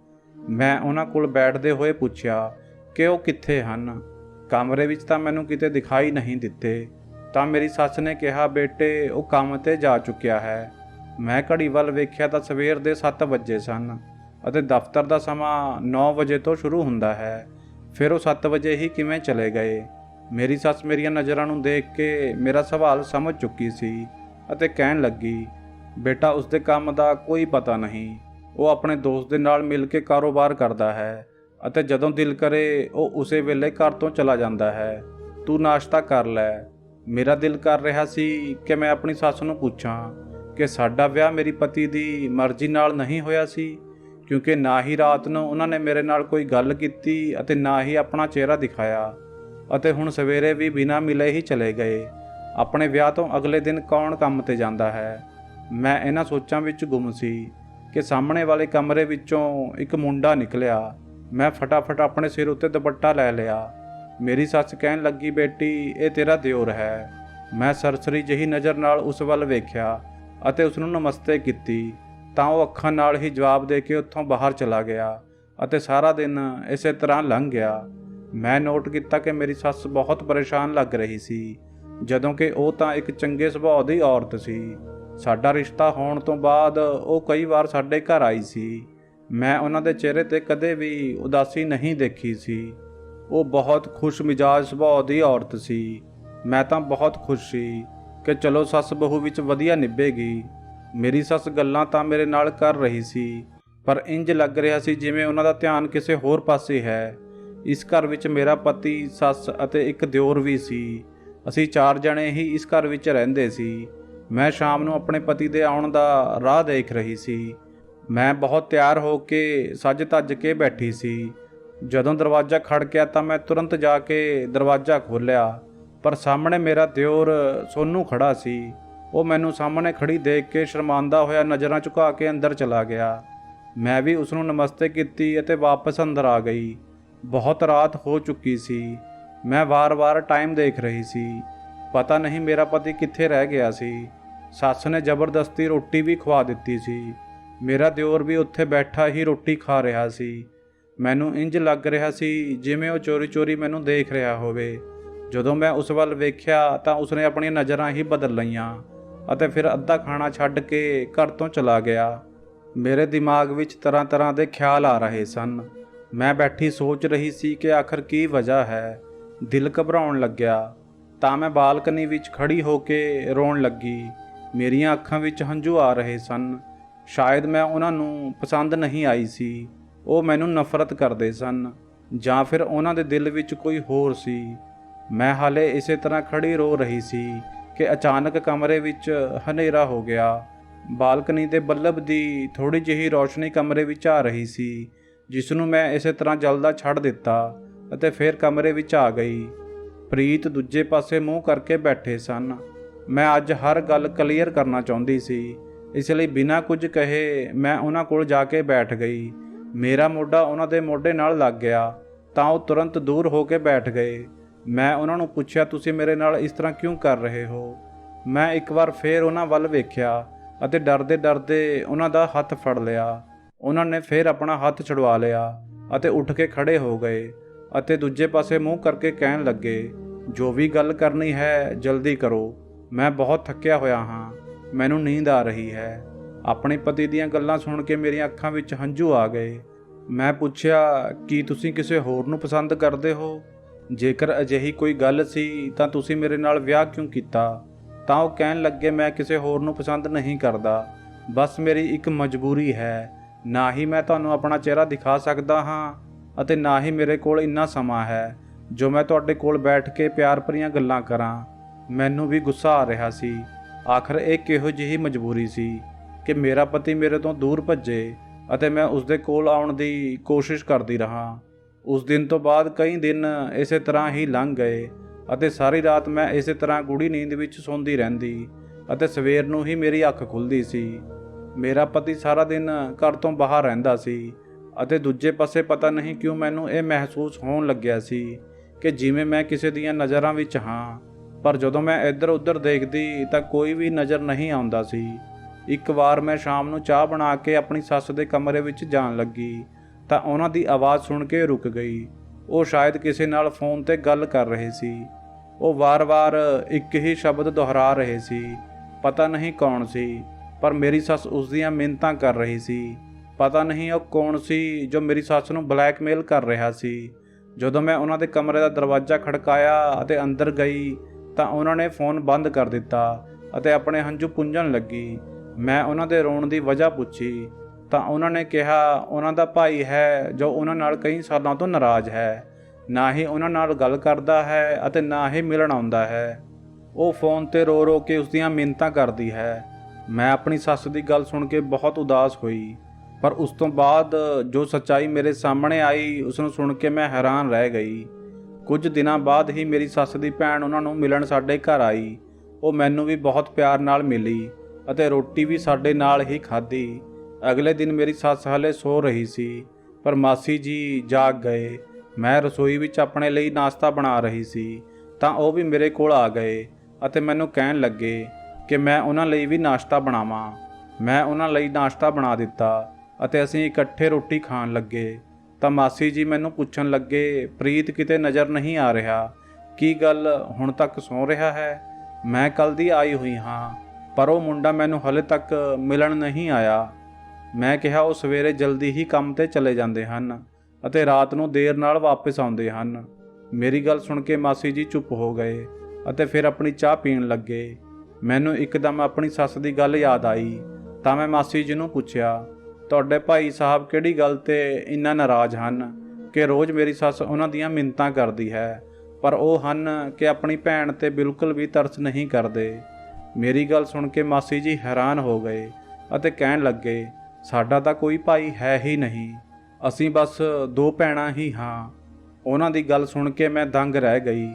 ਮੈਂ ਉਹਨਾਂ ਕੋਲ ਬੈਠਦੇ ਹੋਏ ਪੁੱਛਿਆ ਕਿ ਉਹ ਕਿੱਥੇ ਹਨ। ਕਮਰੇ ਵਿੱਚ ਤਾਂ ਮੈਨੂੰ ਕਿਤੇ ਦਿਖਾਈ ਨਹੀਂ ਦਿੱਤੇ। ਤਾਂ ਮੇਰੀ ਸੱਸ ਨੇ ਕਿਹਾ, ਬੇਟੇ ਉਹ ਕੰਮ 'ਤੇ ਜਾ ਚੁੱਕਿਆ ਹੈ। ਮੈਂ ਘੜੀ ਵੱਲ ਵੇਖਿਆ ਤਾਂ ਸਵੇਰ ਦੇ 7 ਵਜੇ ਸਨ ਅਤੇ ਦਫ਼ਤਰ ਦਾ ਸਮਾਂ 9 ਵਜੇ ਤੋਂ ਸ਼ੁਰੂ ਹੁੰਦਾ ਹੈ। ਫਿਰ ਉਹ 7 ਵਜੇ ਹੀ ਕਿਵੇਂ ਚਲੇ ਗਏ? ਮੇਰੀ ਸੱਸ ਮੇਰੀਆਂ ਨਜ਼ਰਾਂ ਨੂੰ ਦੇਖ ਕੇ ਮੇਰਾ ਸਵਾਲ ਸਮਝ ਚੁੱਕੀ ਸੀ ਅਤੇ ਕਹਿਣ ਲੱਗੀ, ਬੇਟਾ ਉਸਦੇ ਕੰਮ ਦਾ ਕੋਈ ਪਤਾ ਨਹੀਂ। ਉਹ ਆਪਣੇ ਦੋਸਤ ਦੇ ਨਾਲ ਮਿਲ ਕੇ ਕਾਰੋਬਾਰ ਕਰਦਾ ਹੈ ਅਤੇ ਜਦੋਂ ਦਿਲ ਕਰੇ ਉਹ ਉਸੇ ਵੇਲੇ ਘਰ ਤੋਂ ਚਲਾ ਜਾਂਦਾ ਹੈ। ਤੂੰ ਨਾਸ਼ਤਾ ਕਰ ਲੈ। ਮੇਰਾ ਦਿਲ ਕਰ ਰਿਹਾ ਸੀ ਕਿ ਮੈਂ ਆਪਣੀ ਸੱਸ ਨੂੰ ਪੁੱਛਾਂ ਕਿ ਸਾਡਾ ਵਿਆਹ ਮੇਰੀ ਪਤੀ ਦੀ ਮਰਜ਼ੀ ਨਾਲ ਨਹੀਂ ਹੋਇਆ ਸੀ, ਕਿਉਂਕਿ ਨਾ ਹੀ ਰਾਤ ਨੂੰ ਉਹਨਾਂ ਨੇ ਮੇਰੇ ਨਾਲ ਕੋਈ ਗੱਲ ਕੀਤੀ ਅਤੇ ਨਾ ਹੀ ਆਪਣਾ ਚਿਹਰਾ ਦਿਖਾਇਆ, ਅਤੇ ਹੁਣ ਸਵੇਰੇ ਵੀ ਬਿਨਾਂ ਮਿਲੇ ਹੀ ਚਲੇ ਗਏ। ਆਪਣੇ ਵਿਆਹ ਤੋਂ ਅਗਲੇ ਦਿਨ ਕੌਣ ਕੰਮ 'ਤੇ ਜਾਂਦਾ ਹੈ? ਮੈਂ ਇਹਨਾਂ ਸੋਚਾਂ ਵਿੱਚ ਗੁੰਮ ਸੀ ਕਿ ਸਾਹਮਣੇ ਵਾਲੇ ਕਮਰੇ ਵਿੱਚੋਂ ਇੱਕ ਮੁੰਡਾ ਨਿਕਲਿਆ। ਮੈਂ ਫਟਾਫਟ ਆਪਣੇ ਸਿਰ ਉੱਤੇ ਦੁਪੱਟਾ ਲੈ ਲਿਆ। ਮੇਰੀ ਸੱਸ ਕਹਿਣ ਲੱਗੀ, ਬੇਟੀ ਇਹ ਤੇਰਾ ਦਿਓਰ ਹੈ। ਮੈਂ ਸਰਸਰੀ ਜਿਹੀ ਨਜ਼ਰ ਨਾਲ ਉਸ ਵੱਲ ਵੇਖਿਆ ਅਤੇ ਉਸ ਨੂੰ ਨਮਸਤੇ ਕੀਤੀ ਤਾਂ ਉਹ ਅੱਖਾਂ ਨਾਲ ਹੀ ਜਵਾਬ ਦੇ ਕੇ ਉੱਥੋਂ ਬਾਹਰ ਚਲਾ ਗਿਆ ਅਤੇ ਸਾਰਾ ਦਿਨ ਇਸੇ ਤਰ੍ਹਾਂ ਲੰਘ ਗਿਆ। ਮੈਂ ਨੋਟ ਕੀਤਾ ਕਿ ਮੇਰੀ ਸੱਸ ਬਹੁਤ ਪਰੇਸ਼ਾਨ ਲੱਗ ਰਹੀ ਸੀ, ਜਦੋਂ ਕਿ ਉਹ ਤਾਂ ਇੱਕ ਚੰਗੇ ਸੁਭਾਅ ਦੀ ਔਰਤ ਸੀ। ਸਾਡਾ ਰਿਸ਼ਤਾ ਹੋਣ ਤੋਂ ਬਾਅਦ ਉਹ ਕਈ ਵਾਰ ਸਾਡੇ ਘਰ ਆਈ ਸੀ। ਮੈਂ ਉਹਨਾਂ ਦੇ ਚਿਹਰੇ 'ਤੇ ਕਦੇ ਵੀ ਉਦਾਸੀ ਨਹੀਂ ਦੇਖੀ ਸੀ। ਉਹ ਬਹੁਤ ਖੁਸ਼ ਮਿਜਾਜ ਸੁਭਾਅ ਦੀ ਔਰਤ ਸੀ। ਮੈਂ ਤਾਂ ਬਹੁਤ ਖੁਸ਼ ਸੀ ਕਿ ਚਲੋ ਸੱਸ ਬਹੂ ਵਿੱਚ ਵਧੀਆ ਨਿਭੇਗੀ। ਮੇਰੀ ਸੱਸ ਗੱਲਾਂ ਤਾਂ ਮੇਰੇ ਨਾਲ ਕਰ ਰਹੀ ਸੀ, ਪਰ ਇੰਜ ਲੱਗ ਰਿਹਾ ਸੀ ਜਿਵੇਂ ਉਹਨਾਂ ਦਾ ਧਿਆਨ ਕਿਸੇ ਹੋਰ ਪਾਸੇ ਹੈ। ਇਸ ਘਰ ਵਿੱਚ ਮੇਰਾ ਪਤੀ, ਸੱਸ ਅਤੇ ਇੱਕ ਦਿਓਰ ਵੀ ਸੀ। ਅਸੀਂ 4 ਜਣੇ ਹੀ ਇਸ ਘਰ ਵਿੱਚ ਰਹਿੰਦੇ ਸੀ। ਮੈਂ ਸ਼ਾਮ ਨੂੰ ਆਪਣੇ ਪਤੀ ਦੇ ਆਉਣ ਦਾ ਰਾਹ ਦੇਖ ਰਹੀ ਸੀ। ਮੈਂ ਬਹੁਤ ਤਿਆਰ ਹੋ ਕੇ ਸੱਜ ਧੱਜ ਕੇ ਬੈਠੀ ਸੀ। ਜਦੋਂ ਦਰਵਾਜ਼ਾ ਖੜਕਿਆ ਤਾਂ ਮੈਂ ਤੁਰੰਤ ਜਾ ਕੇ ਦਰਵਾਜ਼ਾ ਖੋਲ੍ਹਿਆ, ਪਰ ਸਾਹਮਣੇ ਮੇਰਾ ਦਿਓਰ ਸੋਨੂ ਖੜਾ ਸੀ। ਉਹ ਮੈਨੂੰ ਸਾਹਮਣੇ ਖੜੀ ਦੇਖ ਕੇ ਸ਼ਰਮਾਂਦਾ ਹੋਇਆ ਨਜ਼ਰਾਂ ਝੁਕਾ ਕੇ ਅੰਦਰ ਚਲਾ ਗਿਆ। ਮੈਂ ਵੀ ਉਸ ਨੂੰ ਨਮਸਤੇ ਕੀਤੀ ਅਤੇ ਵਾਪਸ ਅੰਦਰ ਆ ਗਈ। ਬਹੁਤ ਰਾਤ ਹੋ ਚੁੱਕੀ ਸੀ। ਮੈਂ ਵਾਰ-ਵਾਰ ਟਾਈਮ ਦੇਖ ਰਹੀ ਸੀ। ਪਤਾ ਨਹੀਂ ਮੇਰਾ ਪਤੀ ਕਿੱਥੇ ਰਹਿ ਗਿਆ ਸੀ। ਸੱਸ ਨੇ ਜ਼ਬਰਦਸਤੀ ਰੋਟੀ ਵੀ ਖਵਾ ਦਿੱਤੀ ਸੀ। ਮੇਰਾ ਦਿਓਰ ਵੀ ਉੱਥੇ ਬੈਠਾ ਹੀ ਰੋਟੀ ਖਾ ਰਿਹਾ ਸੀ। ਮੈਨੂੰ ਇੰਜ ਲੱਗ ਰਿਹਾ ਸੀ ਜਿਵੇਂ ਉਹ ਚੋਰੀ-ਚੋਰੀ ਮੈਨੂੰ ਦੇਖ ਰਿਹਾ ਹੋਵੇ। ਜਦੋਂ ਮੈਂ ਉਸ ਵੱਲ ਵੇਖਿਆ ਤਾਂ ਉਸਨੇ ਆਪਣੀਆਂ ਨਜ਼ਰਾਂ ਹੀ ਬਦਲ ਲਈਆਂ ਅਤੇ ਫਿਰ ਅੱਧਾ ਖਾਣਾ ਛੱਡ ਕੇ ਘਰ ਤੋਂ ਚਲਾ ਗਿਆ। ਮੇਰੇ ਦਿਮਾਗ ਵਿੱਚ ਤਰ੍ਹਾਂ-ਤਰ੍ਹਾਂ ਦੇ ਖਿਆਲ ਆ ਰਹੇ ਸਨ। ਮੈਂ ਬੈਠੀ ਸੋਚ ਰਹੀ ਸੀ ਕਿ ਆਖਰ ਕੀ ਵਜ੍ਹਾ ਹੈ। ਦਿਲ ਘਬਰਾਉਣ ਲੱਗਿਆ ਤਾਂ ਮੈਂ ਬਾਲਕਨੀ ਵਿੱਚ ਖੜੀ ਹੋ ਕੇ ਰੋਣ ਲੱਗੀ। ਮੇਰੀਆਂ ਅੱਖਾਂ ਵਿੱਚ ਹੰਝੂ ਆ ਰਹੇ ਸਨ। ਸ਼ਾਇਦ ਮੈਂ ਉਹਨਾਂ ਨੂੰ ਪਸੰਦ ਨਹੀਂ ਆਈ ਸੀ। ਉਹ ਮੈਨੂੰ ਨਫ਼ਰਤ ਕਰਦੇ ਸਨ, ਜਾਂ ਫਿਰ ਉਹਨਾਂ ਦੇ ਦਿਲ ਵਿੱਚ ਕੋਈ ਹੋਰ ਸੀ। ਮੈਂ ਹਾਲੇ ਇਸੇ ਤਰ੍ਹਾਂ ਖੜੀ ਰੋ ਰਹੀ ਸੀ ਕਿ ਅਚਾਨਕ ਕਮਰੇ ਵਿੱਚ ਹਨੇਰਾ ਹੋ ਗਿਆ। ਬਾਲਕਨੀ ਦੇ ਬੱਲਬ ਦੀ ਥੋੜੀ ਜਿਹੀ ਰੌਸ਼ਨੀ ਕਮਰੇ ਵਿੱਚ ਆ ਰਹੀ ਸੀ, ਜਿਸ ਨੂੰ ਮੈਂ ਇਸੇ ਤਰ੍ਹਾਂ ਜਲਦਾ ਛੱਡ ਦਿੱਤਾ ਅਤੇ ਫਿਰ ਕਮਰੇ ਵਿੱਚ ਆ ਗਈ। ਪ੍ਰੀਤ ਦੂਜੇ ਪਾਸੇ ਮੂੰਹ ਕਰਕੇ ਬੈਠੇ ਸਨ। ਮੈਂ ਅੱਜ ਹਰ ਗੱਲ ਕਲੀਅਰ ਕਰਨਾ ਚਾਹੁੰਦੀ ਸੀ, ਇਸ ਲਈ ਬਿਨਾਂ ਕੁਝ ਕਹੇ ਮੈਂ ਉਹਨਾਂ ਕੋਲ ਜਾ ਕੇ ਬੈਠ ਗਈ। ਮੇਰਾ ਮੋਢਾ ਉਹਨਾਂ ਦੇ ਮੋਢੇ ਨਾਲ ਲੱਗ ਗਿਆ ਤਾਂ ਉਹ ਤੁਰੰਤ ਦੂਰ ਹੋ ਕੇ ਬੈਠ ਗਏ। ਮੈਂ ਉਹਨਾਂ ਨੂੰ ਪੁੱਛਿਆ, ਤੁਸੀਂ ਮੇਰੇ ਨਾਲ ਇਸ ਤਰ੍ਹਾਂ ਕਿਉਂ ਕਰ ਰਹੇ ਹੋ? ਮੈਂ ਇੱਕ ਵਾਰ ਫੇਰ ਉਹਨਾਂ ਵੱਲ ਵੇਖਿਆ ਅਤੇ ਡਰਦੇ-ਡਰਦੇ ਉਹਨਾਂ ਦਾ ਹੱਥ ਫੜ ਲਿਆ। ਉਹਨਾਂ ਨੇ ਫਿਰ ਆਪਣਾ ਹੱਥ ਛੁਡਵਾ ਲਿਆ ਅਤੇ ਉੱਠ ਕੇ ਖੜੇ ਹੋ ਗਏ ਅਤੇ ਦੂਜੇ ਪਾਸੇ ਮੂੰਹ ਕਰਕੇ ਕਹਿਣ ਲੱਗੇ, ਜੋ ਵੀ ਗੱਲ ਕਰਨੀ ਹੈ ਜਲਦੀ ਕਰੋ, ਮੈਂ ਬਹੁਤ ਥੱਕਿਆ ਹੋਇਆ ਹਾਂ, ਮੈਨੂੰ ਨੀਂਦ ਆ ਰਹੀ ਹੈ। ਆਪਣੇ ਪਤੀ ਦੀਆਂ ਗੱਲਾਂ ਸੁਣ ਕੇ ਮੇਰੀਆਂ ਅੱਖਾਂ ਵਿੱਚ ਹੰਝੂ ਆ ਗਏ। ਮੈਂ ਪੁੱਛਿਆ, ਕੀ ਤੁਸੀਂ ਕਿਸੇ ਹੋਰ ਨੂੰ ਪਸੰਦ ਕਰਦੇ ਹੋ? ਜੇਕਰ ਅਜਿਹੀ ਕੋਈ ਗੱਲ ਸੀ ਤਾਂ ਤੁਸੀਂ ਮੇਰੇ ਨਾਲ ਵਿਆਹ ਕਿਉਂ ਕੀਤਾ? ਤਾਂ ਉਹ ਕਹਿਣ ਲੱਗੇ, ਮੈਂ ਕਿਸੇ ਹੋਰ ਨੂੰ ਪਸੰਦ ਨਹੀਂ ਕਰਦਾ, ਬਸ ਮੇਰੀ ਇੱਕ ਮਜਬੂਰੀ ਹੈ। ਨਾ ਹੀ ਮੈਂ ਤੁਹਾਨੂੰ ਆਪਣਾ ਚਿਹਰਾ ਦਿਖਾ ਸਕਦਾ ਹਾਂ ਅਤੇ ਨਾ ਹੀ ਮੇਰੇ ਕੋਲ ਇੰਨਾ ਸਮਾਂ ਹੈ ਜੋ ਮੈਂ ਤੁਹਾਡੇ ਕੋਲ ਬੈਠ ਕੇ ਪਿਆਰ ਭਰੀਆਂ ਗੱਲਾਂ ਕਰਾਂ। ਮੈਨੂੰ ਵੀ ਗੁੱਸਾ ਆ ਰਿਹਾ ਸੀ। ਆਖਰ ਇਹ ਕਿਹੋ ਜਿਹੀ ਮਜਬੂਰੀ ਸੀ ਕਿ ਮੇਰਾ ਪਤੀ ਮੇਰੇ ਤੋਂ ਦੂਰ ਭੱਜੇ ਅਤੇ ਮੈਂ ਉਸਦੇ ਕੋਲ ਆਉਣ ਦੀ ਕੋਸ਼ਿਸ਼ ਕਰਦੀ ਰਹਾ। ਉਸ ਦਿਨ ਤੋਂ ਬਾਅਦ ਕਈ ਦਿਨ ਇਸੇ ਤਰ੍ਹਾਂ ਹੀ ਲੰਘ ਗਏ ਅਤੇ ਸਾਰੀ ਰਾਤ ਮੈਂ ਇਸੇ ਤਰ੍ਹਾਂ ਗੂੜੀ ਨੀਂਦ ਵਿੱਚ ਸੌਂਦੀ ਰਹਿੰਦੀ ਅਤੇ ਸਵੇਰ ਨੂੰ ਹੀ ਮੇਰੀ ਅੱਖ ਖੁੱਲ੍ਹਦੀ ਸੀ। ਮੇਰਾ ਪਤੀ ਸਾਰਾ ਦਿਨ ਘਰ ਤੋਂ ਬਾਹਰ ਰਹਿੰਦਾ ਸੀ ਅਤੇ ਦੂਜੇ ਪਾਸੇ ਪਤਾ ਨਹੀਂ ਕਿਉਂ ਮੈਨੂੰ ਇਹ ਮਹਿਸੂਸ ਹੋਣ ਲੱਗਿਆ ਸੀ ਕਿ ਜਿਵੇਂ ਮੈਂ ਕਿਸੇ ਦੀਆਂ ਨਜ਼ਰਾਂ ਵਿੱਚ ਹਾਂ, ਪਰ ਜਦੋਂ ਮੈਂ ਇੱਧਰ ਉੱਧਰ ਦੇਖਦੀ ਤਾਂ ਕੋਈ ਵੀ ਨਜ਼ਰ ਨਹੀਂ ਆਉਂਦਾ ਸੀ। ਇੱਕ ਵਾਰ ਮੈਂ ਸ਼ਾਮ ਨੂੰ ਚਾਹ ਬਣਾ ਕੇ ਆਪਣੀ ਸੱਸ ਦੇ ਕਮਰੇ ਵਿੱਚ ਜਾਣ ਲੱਗੀ ਤਾਂ ਉਹਨਾਂ ਦੀ ਆਵਾਜ਼ ਸੁਣ ਕੇ ਰੁਕ ਗਈ। ਉਹ ਸ਼ਾਇਦ ਕਿਸੇ ਨਾਲ ਫੋਨ ਤੇ ਗੱਲ ਕਰ ਰਹੇ ਸੀ। ਉਹ ਵਾਰ-ਵਾਰ ਇੱਕ ਹੀ ਸ਼ਬਦ ਦੁਹਰਾ ਰਹੇ ਸੀ। ਪਤਾ ਨਹੀਂ ਕੌਣ ਸੀ, ਪਰ ਮੇਰੀ ਸੱਸ ਉਸ ਦੀਆਂ ਮਿੰਨਤਾਂ ਕਰ ਰਹੀ ਸੀ। ਪਤਾ ਨਹੀਂ ਉਹ ਕੌਣ ਸੀ ਜੋ ਮੇਰੀ ਸੱਸ ਨੂੰ ਬਲੈਕਮੇਲ ਕਰ ਰਿਹਾ ਸੀ। ਜਦੋਂ ਮੈਂ ਉਹਨਾਂ ਦੇ ਕਮਰੇ ਦਾ ਦਰਵਾਜ਼ਾ ਖੜਕਾਇਆ ਅਤੇ ਅੰਦਰ ਗਈ ਤਾਂ ਉਹਨਾਂ ਨੇ ਫੋਨ ਬੰਦ ਕਰ ਦਿੱਤਾ ਅਤੇ ਆਪਣੇ ਹੰਝੂ ਪੂੰਝਣ ਲੱਗੀ। ਮੈਂ ਉਹਨਾਂ ਦੇ ਰੋਣ ਦੀ ਵਜ੍ਹਾ ਪੁੱਛੀ ਤਾਂ ਉਹਨਾਂ ਨੇ ਕਿਹਾ ਉਹਨਾਂ ਦਾ ਭਾਈ ਹੈ ਜੋ ਉਹਨਾਂ ਨਾਲ ਕਈ ਸਾਲਾਂ ਤੋਂ ਨਾਰਾਜ਼ ਹੈ, ਨਾ ਹੀ ਉਹਨਾਂ ਨਾਲ ਗੱਲ ਕਰਦਾ ਹੈ ਅਤੇ ਨਾ ਹੀ ਮਿਲਣ ਆਉਂਦਾ ਹੈ। ਉਹ ਫੋਨ ਤੇ ਰੋ ਰੋ ਕੇ ਉਸ ਦੀਆਂ ਮਿੰਨਤਾਂ ਕਰਦੀ ਹੈ। ਮੈਂ ਆਪਣੀ ਸੱਸ ਦੀ ਗੱਲ ਸੁਣ ਕੇ ਬਹੁਤ ਉਦਾਸ ਹੋਈ, ਪਰ ਉਸ ਤੋਂ ਬਾਅਦ ਜੋ ਸੱਚਾਈ ਮੇਰੇ ਸਾਹਮਣੇ ਆਈ ਉਸ ਨੂੰ ਸੁਣ ਕੇ ਮੈਂ ਹੈਰਾਨ ਰਹਿ ਗਈ। ਕੁਝ ਦਿਨਾਂ ਬਾਅਦ ਹੀ ਮੇਰੀ ਸੱਸ ਦੀ ਭੈਣ ਉਹਨਾਂ ਨੂੰ ਮਿਲਣ ਸਾਡੇ ਘਰ ਆਈ। ਉਹ ਮੈਨੂੰ ਵੀ ਬਹੁਤ ਪਿਆਰ ਨਾਲ ਮਿਲੀ ਅਤੇ ਰੋਟੀ ਵੀ ਸਾਡੇ ਨਾਲ ਹੀ ਖਾਧੀ। ਅਗਲੇ ਦਿਨ ਮੇਰੀ ਸੱਸ ਹਾਲੇ ਸੋ ਰਹੀ ਸੀ, ਪਰ ਮਾਸੀ ਜੀ ਜਾਗ ਗਏ। ਮੈਂ ਰਸੋਈ ਵਿੱਚ ਆਪਣੇ ਲਈ ਨਾਸ਼ਤਾ ਬਣਾ ਰਹੀ ਸੀ ਤਾਂ ਉਹ ਵੀ ਮੇਰੇ ਕੋਲ ਆ ਗਏ ਅਤੇ ਮੈਨੂੰ ਕਹਿਣ ਲੱਗੇ ਕਿ ਮੈਂ ਉਹਨਾਂ ਲਈ ਵੀ ਨਾਸ਼ਤਾ ਬਣਾਵਾਂ। ਮੈਂ ਉਹਨਾਂ ਲਈ ਨਾਸ਼ਤਾ ਬਣਾ ਦਿੱਤਾ ਅਤੇ ਅਸੀਂ ਇਕੱਠੇ ਰੋਟੀ ਖਾਣ ਲੱਗੇ ਤਾਂ ਮਾਸੀ ਜੀ ਮੈਨੂੰ ਪੁੱਛਣ ਲੱਗੇ, ਪ੍ਰੀਤ ਕਿਤੇ ਨਜ਼ਰ ਨਹੀਂ ਆ ਰਿਹਾ, ਕੀ ਗੱਲ ਹੁਣ ਤੱਕ ਸੌਂ ਰਿਹਾ ਹੈ? ਮੈਂ ਕੱਲ੍ਹ ਦੀ ਆਈ ਹੋਈ ਹਾਂ, ਪਰ ਉਹ ਮੁੰਡਾ ਮੈਨੂੰ ਹਲੇ ਤੱਕ ਮਿਲਣ ਨਹੀਂ ਆਇਆ। ਮੈਂ ਕਿਹਾ ਉਹ ਸਵੇਰੇ ਜਲਦੀ ਹੀ ਕੰਮ ਤੇ ਚਲੇ ਜਾਂਦੇ ਹਨ ਅਤੇ ਰਾਤ ਨੂੰ ਦੇਰ ਨਾਲ ਵਾਪਸ ਆਉਂਦੇ ਹਨ। ਮੇਰੀ ਗੱਲ ਸੁਣ ਕੇ ਮਾਸੀ ਜੀ ਚੁੱਪ ਹੋ ਗਏ ਅਤੇ ਫਿਰ ਆਪਣੀ ਚਾਹ ਪੀਣ ਲੱਗੇ। ਮੈਨੂੰ ਇੱਕਦਮ ਆਪਣੀ ਸੱਸ ਦੀ ਗੱਲ ਯਾਦ ਆਈ ਤਾਂ ਮੈਂ ਮਾਸੀ ਜੀ ਨੂੰ ਪੁੱਛਿਆ, ਤੁਹਾਡੇ ਭਾਈ ਸਾਹਿਬ ਕਿਹੜੀ ਗੱਲ ਤੇ ਇੰਨਾ ਨਾਰਾਜ਼ ਹਨ ਕਿ ਰੋਜ਼ ਮੇਰੀ ਸੱਸ ਉਹਨਾਂ ਦੀਆਂ ਮਿੰਨਤਾਂ ਕਰਦੀ ਹੈ, ਪਰ ਉਹ ਹਨ ਕਿ ਆਪਣੀ ਭੈਣ ਤੇ ਬਿਲਕੁਲ ਵੀ ਤਰਸ ਨਹੀਂ ਕਰਦੇ। ਮੇਰੀ ਗੱਲ ਸੁਣ ਕੇ ਮਾਸੀ ਜੀ ਹੈਰਾਨ ਹੋ ਗਏ ਅਤੇ ਕਹਿਣ ਲੱਗੇ, ਸਾਡਾ ਤਾਂ ਕੋਈ ਭਾਈ ਹੈ ਹੀ ਨਹੀਂ, ਅਸੀਂ ਬਸ 2 ਭੈਣਾਂ ਹੀ ਹਾਂ। ਉਹਨਾਂ ਦੀ ਗੱਲ ਸੁਣ ਕੇ ਮੈਂ ਦੰਗ ਰਹਿ ਗਈ।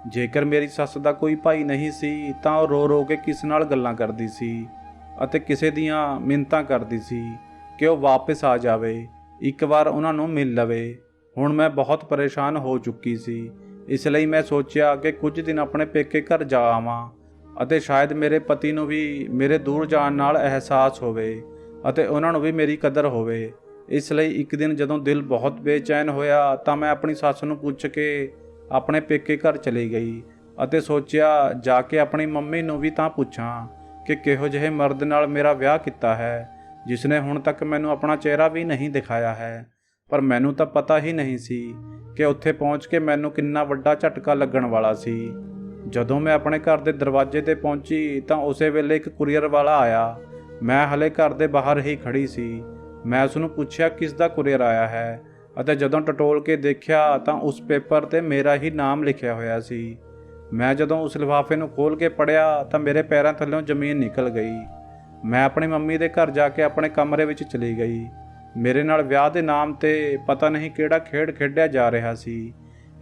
ਜੇਕਰ ਮੇਰੀ ਸੱਸ ਦਾ ਕੋਈ ਭਾਈ ਨਹੀਂ ਸੀ ਤਾਂ ਉਹ ਰੋ ਰੋ ਕੇ ਕਿਸ ਨਾਲ ਗੱਲਾਂ ਕਰਦੀ ਸੀ ਅਤੇ ਕਿਸੇ ਦੀਆਂ ਮਿੰਨਤਾਂ ਕਰਦੀ ਸੀ ਕਿ ਉਹ ਵਾਪਸ ਆ ਜਾਵੇ, ਇੱਕ ਵਾਰ ਉਹਨਾਂ ਨੂੰ ਮਿਲ ਲਵੇ। ਹੁਣ ਮੈਂ ਬਹੁਤ ਪਰੇਸ਼ਾਨ ਹੋ ਚੁੱਕੀ ਸੀ, ਇਸ ਲਈ ਮੈਂ ਸੋਚਿਆ ਕਿ ਕੁਝ ਦਿਨ ਆਪਣੇ ਪੇਕੇ ਘਰ ਜਾ ਆਵਾਂ ਅਤੇ ਸ਼ਾਇਦ ਮੇਰੇ ਪਤੀ ਨੂੰ ਵੀ ਮੇਰੇ ਦੂਰ ਜਾਣ ਨਾਲ ਅਹਿਸਾਸ ਹੋਵੇ ਅਤੇ ਉਹਨਾਂ ਨੂੰ ਵੀ ਮੇਰੀ ਕਦਰ ਹੋਵੇ। ਇਸ ਲਈ ਇੱਕ ਦਿਨ ਜਦੋਂ ਦਿਲ ਬਹੁਤ ਬੇਚੈਨ ਹੋਇਆ ਤਾਂ ਮੈਂ ਆਪਣੀ ਸੱਸ ਨੂੰ ਪੁੱਛ ਕੇ ਆਪਣੇ ਪੇਕੇ ਘਰ ਚਲੀ ਗਈ ਅਤੇ ਸੋਚਿਆ ਜਾ ਕੇ ਆਪਣੀ ਮੰਮੀ ਨੂੰ ਵੀ ਤਾਂ ਪੁੱਛਾਂ ਕਿ ਕਿਹੋ ਜਿਹੇ ਮਰਦ ਨਾਲ ਮੇਰਾ ਵਿਆਹ ਕੀਤਾ ਹੈ ਜਿਸ ਨੇ ਹੁਣ ਤੱਕ ਮੈਨੂੰ ਆਪਣਾ ਚਿਹਰਾ ਵੀ ਨਹੀਂ ਦਿਖਾਇਆ ਹੈ। ਪਰ ਮੈਨੂੰ ਤਾਂ ਪਤਾ ਹੀ ਨਹੀਂ ਸੀ ਕਿ ਉੱਥੇ ਪਹੁੰਚ ਕੇ ਮੈਨੂੰ ਕਿੰਨਾ ਵੱਡਾ ਝਟਕਾ ਲੱਗਣ ਵਾਲਾ ਸੀ। ਜਦੋਂ ਮੈਂ ਆਪਣੇ ਘਰ ਦੇ ਦਰਵਾਜ਼ੇ ਤੇ ਪਹੁੰਚੀ ਤਾਂ ਉਸੇ ਵੇਲੇ ਇੱਕ ਕੁਰੀਅਰ ਵਾਲਾ ਆਇਆ। ਮੈਂ ਹਲੇ ਘਰ ਦੇ ਬਾਹਰ ਹੀ ਖੜੀ ਸੀ। ਮੈਂ ਉਸ ਨੂੰ ਪੁੱਛਿਆ ਕਿਸ ਦਾ ਕੁਰੀਅਰ ਆਇਆ ਹੈ ਅਤੇ ਜਦੋਂ ਟਟੋਲ ਕੇ ਦੇਖਿਆ ਤਾਂ ਉਸ ਪੇਪਰ ਤੇ ਮੇਰਾ ਹੀ ਨਾਮ ਲਿਖਿਆ ਹੋਇਆ ਸੀ। ਮੈਂ ਜਦੋਂ ਉਸ ਲਿਫਾਫੇ ਨੂੰ ਖੋਲ੍ਹ ਕੇ ਪੜ੍ਹਿਆ ਤਾਂ ਮੇਰੇ ਪੈਰਾਂ ਥੱਲੋਂ ਜ਼ਮੀਨ ਨਿਕਲ ਗਈ। ਮੈਂ ਆਪਣੀ ਮੰਮੀ ਦੇ ਘਰ ਜਾ ਕੇ ਆਪਣੇ ਕਮਰੇ ਵਿੱਚ ਚਲੀ ਗਈ। ਮੇਰੇ ਨਾਲ ਵਿਆਹ ਦੇ ਨਾਮ ਤੇ ਪਤਾ ਨਹੀਂ ਕਿਹੜਾ ਖੇਡ ਖੇਡਿਆ ਜਾ ਰਿਹਾ ਸੀ।